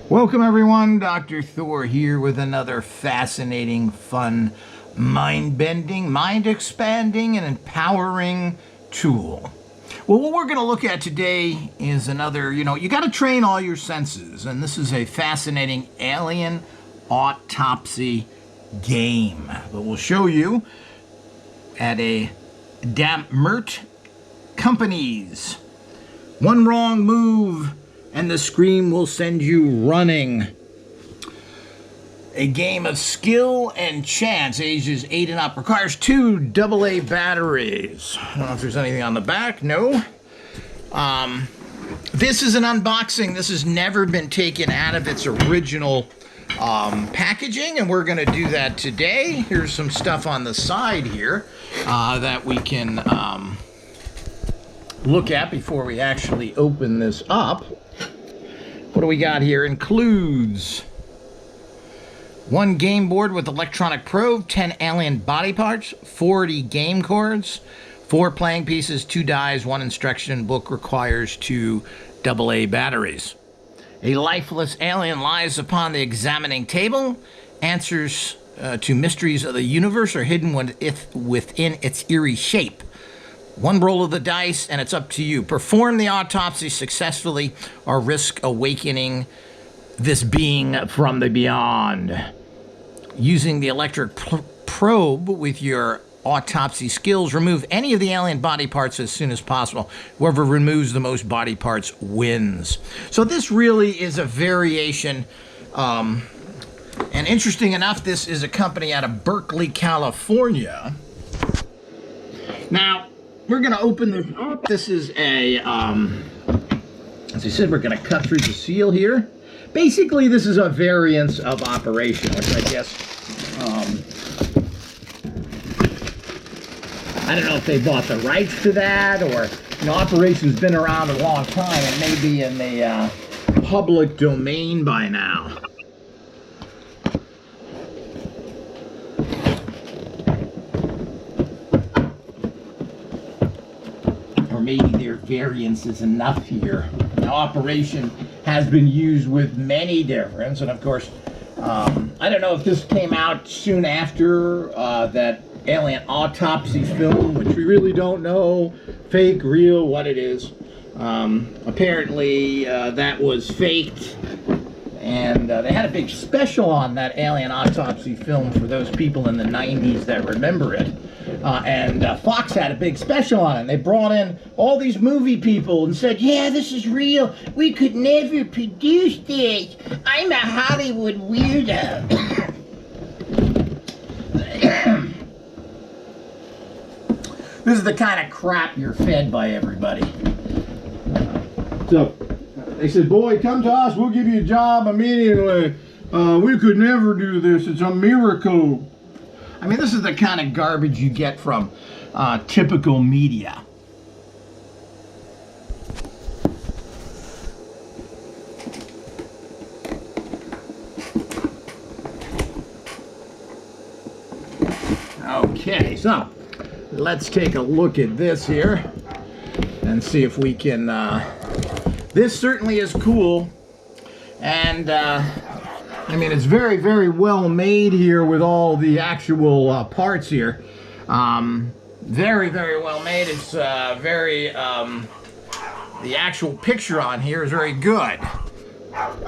Welcome everyone, Dr. Thor here with another fascinating, fun, mind-bending, mind-expanding, and empowering tool. Well, what we're going to look at today is another, you got to train all your senses, and this is a fascinating alien autopsy game. But we'll show you at a Demart companies. One wrong move and the screen will send you running. A game of skill and chance, ages 8 and up, requires 2 AA batteries. I don't know if there's anything on the back. No. This is an unboxing. This has never been taken out of its original packaging, and we're going to do that today. Here's some stuff on the side here that we can look at before we actually open this up. What do we got here? Includes 1 game board with electronic probe, 10 alien body parts, 40 game cards, 4 playing pieces, 2 dies, 1 instruction book, requires 2 AA batteries. A lifeless alien lies upon the examining table. Answers to mysteries of the universe are hidden within its eerie shape. 1 roll of the dice, and it's up to you. Perform the autopsy successfully or risk awakening this being from the beyond. Using the electric probe with your autopsy skills, remove any of the alien body parts as soon as possible. Whoever removes the most body parts wins. So this really is a variation. And interesting enough, this is a company out of Berkeley, California. Now, we're going to open this up. This is a, as I said, we're going to cut through the seal here. Basically, this is a variance of operation, which I guess, I don't know if they bought the rights to that, or, operation's been around a long time. It may be in the public domain by now. Or maybe their variance is enough here. Now, operation has been used with many different, and of course, I don't know if this came out soon after that alien autopsy film, which we really don't know, fake, real, what it is. Apparently, that was faked, and they had a big special on that alien autopsy film for those people in the 90s that remember it. And Fox had a big special on it. And they brought in all these movie people and said, yeah, this is real. We could never produce this. I'm a Hollywood weirdo. This is the kind of crap you're fed by everybody. So they said, boy, come to us. We'll give you a job immediately. We could never do this. It's a miracle. I mean, this is the kind of garbage you get from typical media. Okay, so let's take a look at this here and see if we can... this certainly is cool, and... I mean, it's very, very well made here with all the actual parts here. Very, very well made. It's very, the actual picture on here is very good.